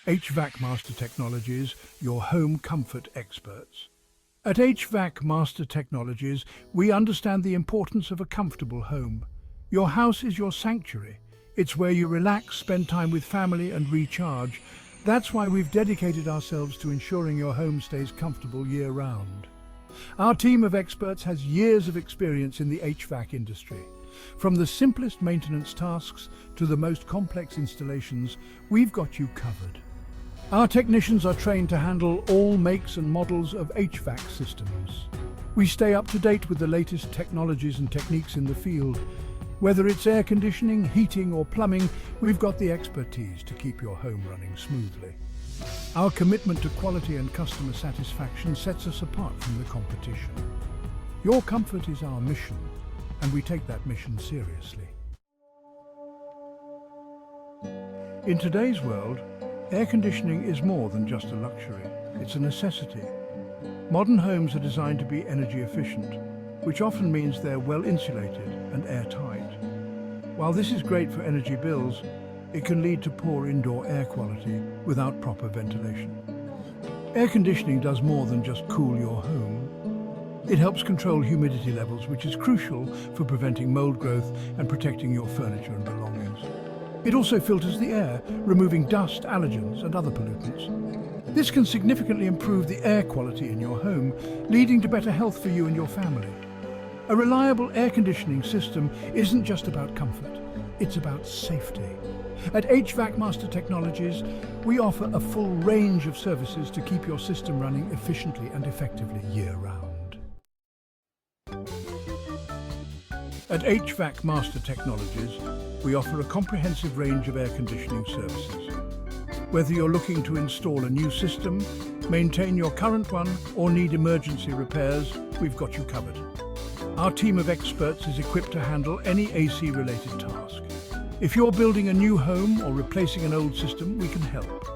HVAC Master Technologies, your home comfort experts. At HVAC Master Technologies, we understand the importance of a comfortable home. Your house is your sanctuary. It's where you relax, spend time with family and recharge. That's why we've dedicated ourselves to ensuring your home stays comfortable year-round. Our team of experts has years of experience in the HVAC industry. From the simplest maintenance tasks to the most complex installations, we've got you covered. Our technicians are trained to handle all makes and models of HVAC systems. We stay up to date with the latest technologies and techniques in the field. Whether it's air conditioning, heating or plumbing, we've got the expertise to keep your home running smoothly. Our commitment to quality and customer satisfaction sets us apart from the competition. Your comfort is our mission, and we take that mission seriously. In today's world, air conditioning is more than just a luxury, it's a necessity. Modern homes are designed to be energy efficient, which often means they're well insulated and airtight. While this is great for energy bills, it can lead to poor indoor air quality without proper ventilation. Air conditioning does more than just cool your home. It helps control humidity levels, which is crucial for preventing mold growth and protecting your furniture and belongings. It also filters the air, removing dust, allergens and other pollutants. This can significantly improve the air quality in your home, leading to better health for you and your family. A reliable air conditioning system isn't just about comfort, it's about safety. At HVAC Master Technologies, we offer a full range of services to keep your system running efficiently and effectively year-round. At HVAC Master Technologies, we offer a comprehensive range of air conditioning services. Whether you're looking to install a new system, maintain your current one, or need emergency repairs, we've got you covered. Our team of experts is equipped to handle any AC-related task. If you're building a new home or replacing an old system, we can help.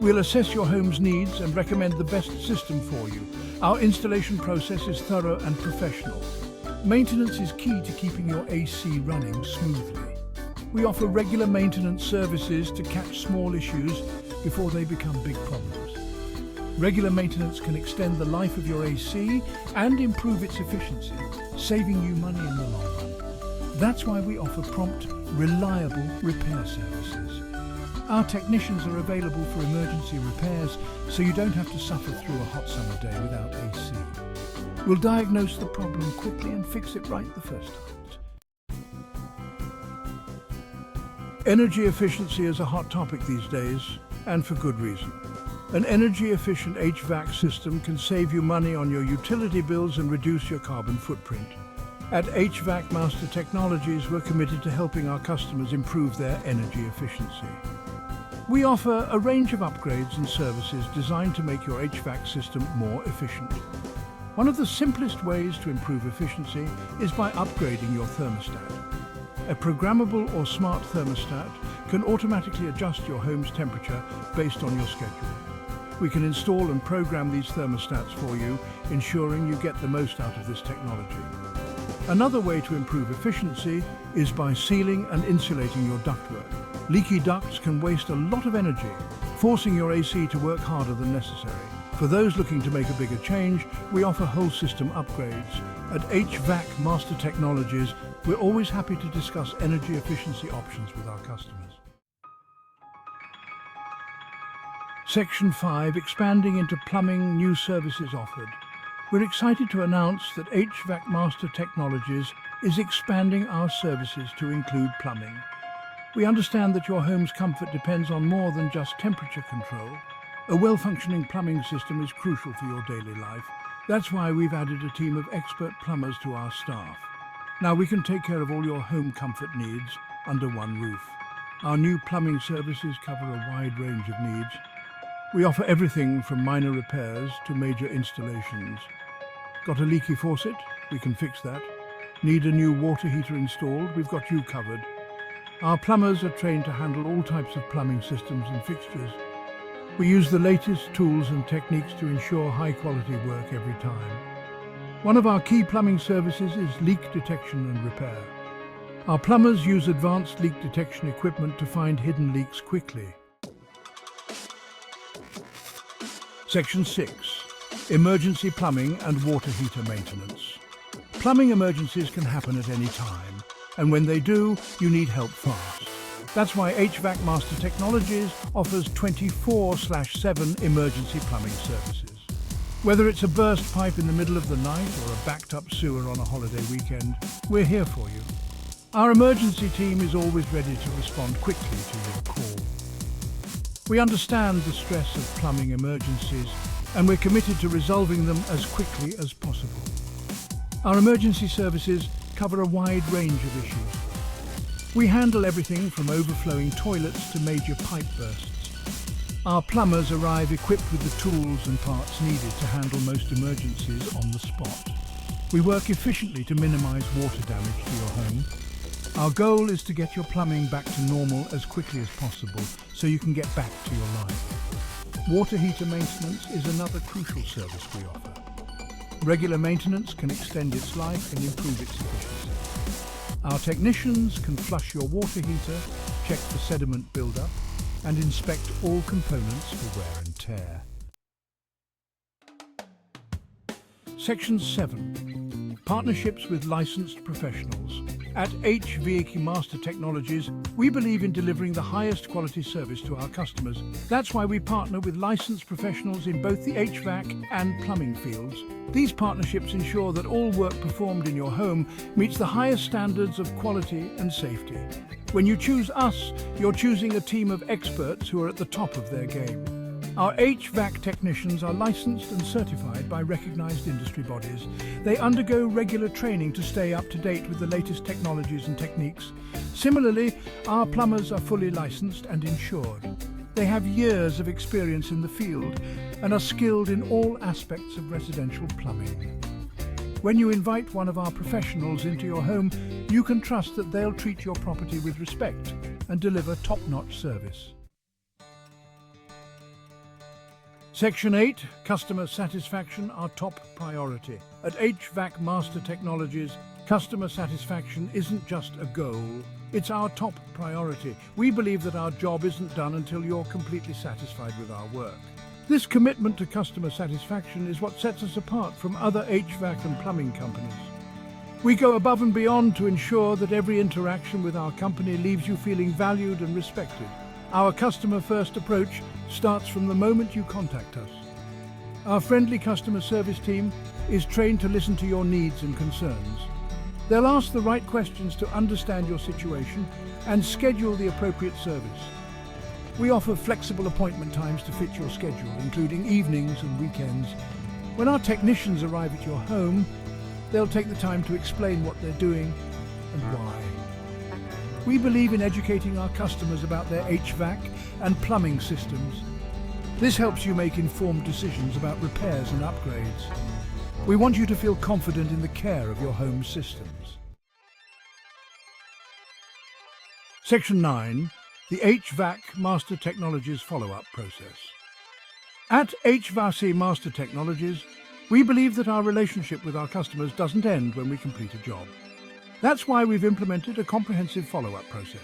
We'll assess your home's needs and recommend the best system for you. Our installation process is thorough and professional. Maintenance is key to keeping your AC running smoothly. We offer regular maintenance services to catch small issues before they become big problems. Regular maintenance can extend the life of your AC and improve its efficiency, saving you money in the long run. That's why we offer prompt, reliable repair services. Our technicians are available for emergency repairs, so you don't have to suffer through a hot summer day without AC. We'll diagnose the problem quickly and fix it right the first time. Energy efficiency is a hot topic these days, and for good reason. An energy-efficient HVAC system can save you money on your utility bills and reduce your carbon footprint. At HVAC Master Technologies, we're committed to helping our customers improve their energy efficiency. We offer a range of upgrades and services designed to make your HVAC system more efficient. One of the simplest ways to improve efficiency is by upgrading your thermostat. A programmable or smart thermostat can automatically adjust your home's temperature based on your schedule. We can install and program these thermostats for you, ensuring you get the most out of this technology. Another way to improve efficiency is by sealing and insulating your ductwork. Leaky ducts can waste a lot of energy, forcing your AC to work harder than necessary. For those looking to make a bigger change, we offer whole system upgrades. At HVAC Master Technologies, we're always happy to discuss energy efficiency options with our customers. Section 5, expanding into plumbing, new services offered. We're excited to announce that HVAC Master Technologies is expanding our services to include plumbing. We understand that your home's comfort depends on more than just temperature control. A well-functioning plumbing system is crucial for your daily life. That's why we've added a team of expert plumbers to our staff. Now we can take care of all your home comfort needs under one roof. Our new plumbing services cover a wide range of needs. We offer everything from minor repairs to major installations. Got a leaky faucet? We can fix that. Need a new water heater installed? We've got you covered. Our plumbers are trained to handle all types of plumbing systems and fixtures. We use the latest tools and techniques to ensure high-quality work every time. One of our key plumbing services is leak detection and repair. Our plumbers use advanced leak detection equipment to find hidden leaks quickly. Section 6. Emergency plumbing and water heater maintenance. Plumbing emergencies can happen at any time, and when they do, you need help fast. That's why HVAC Master Technologies offers 24/7 emergency plumbing services. Whether it's a burst pipe in the middle of the night or a backed-up sewer on a holiday weekend, we're here for you. Our emergency team is always ready to respond quickly to your call. We understand the stress of plumbing emergencies, and we're committed to resolving them as quickly as possible. Our emergency services cover a wide range of issues. We handle everything from overflowing toilets to major pipe bursts. Our plumbers arrive equipped with the tools and parts needed to handle most emergencies on the spot. We work efficiently to minimize water damage to your home. Our goal is to get your plumbing back to normal as quickly as possible so you can get back to your life. Water heater maintenance is another crucial service we offer. Regular maintenance can extend its life and improve its efficiency. Our technicians can flush your water heater, check for sediment buildup, and inspect all components for wear and tear. Section 7. Partnerships with licensed professionals. At HVAC Master Technologies, we believe in delivering the highest quality service to our customers. That's why we partner with licensed professionals in both the HVAC and plumbing fields. These partnerships ensure that all work performed in your home meets the highest standards of quality and safety. When you choose us, you're choosing a team of experts who are at the top of their game. Our HVAC technicians are licensed and certified by recognized industry bodies. They undergo regular training to stay up to date with the latest technologies and techniques. Similarly, our plumbers are fully licensed and insured. They have years of experience in the field and are skilled in all aspects of residential plumbing. When you invite one of our professionals into your home, you can trust that they'll treat your property with respect and deliver top-notch service. Section 8. Customer satisfaction, our top priority. At HVAC Master Technologies, customer satisfaction isn't just a goal, it's our top priority. We believe that our job isn't done until you're completely satisfied with our work. This commitment to customer satisfaction is what sets us apart from other HVAC and plumbing companies. We go above and beyond to ensure that every interaction with our company leaves you feeling valued and respected. Our customer-first approach starts from the moment you contact us. Our friendly customer service team is trained to listen to your needs and concerns. They'll ask the right questions to understand your situation and schedule the appropriate service. We offer flexible appointment times to fit your schedule, including evenings and weekends. When our technicians arrive at your home, they'll take the time to explain what they're doing and why. We believe in educating our customers about their HVAC and plumbing systems. This helps you make informed decisions about repairs and upgrades. We want you to feel confident in the care of your home systems. Section 9. The HVAC Master Technologies follow-up process. At HVAC Master Technologies, we believe that our relationship with our customers doesn't end when we complete a job. That's why we've implemented a comprehensive follow-up process.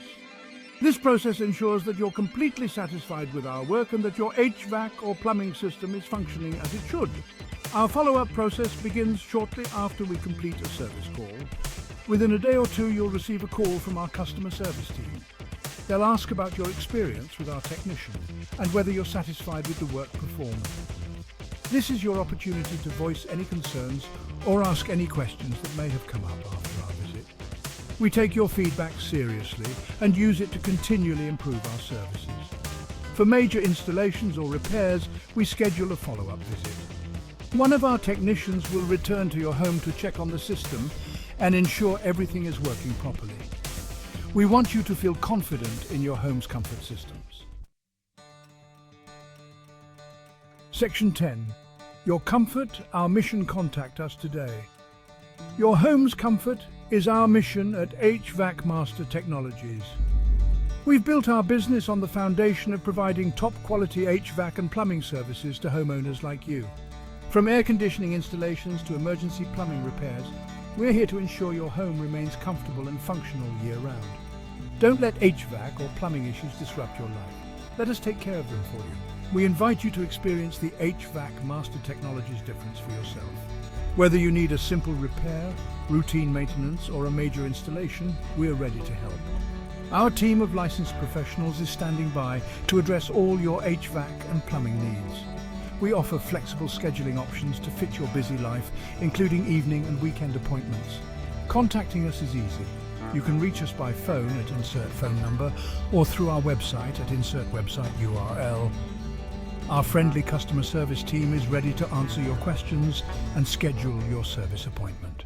This process ensures that you're completely satisfied with our work and that your HVAC or plumbing system is functioning as it should. Our follow-up process begins shortly after we complete a service call. Within a day or two, you'll receive a call from our customer service team. They'll ask about your experience with our technician and whether you're satisfied with the work performed. This is your opportunity to voice any concerns or ask any questions that may have come up after our visit. We take your feedback seriously and use it to continually improve our services. For major installations or repairs, we schedule a follow-up visit. One of our technicians will return to your home to check on the system and ensure everything is working properly. We want you to feel confident in your home's comfort systems. Section 10. Your comfort, our mission. Contact us today. Your home's comfort is our mission at HVAC Master Technologies. We've built our business on the foundation of providing top-quality HVAC and plumbing services to homeowners like you. From air conditioning installations to emergency plumbing repairs, we're here to ensure your home remains comfortable and functional year-round. Don't let HVAC or plumbing issues disrupt your life. Let us take care of them for you. We invite you to experience the HVAC Master Technologies difference for yourself. Whether you need a simple repair, routine maintenance, or a major installation, we're ready to help. Our team of licensed professionals is standing by to address all your HVAC and plumbing needs. We offer flexible scheduling options to fit your busy life, including evening and weekend appointments. Contacting us is easy. You can reach us by phone at insert phone number or through our website at insert website URL. Our friendly customer service team is ready to answer your questions and schedule your service appointment.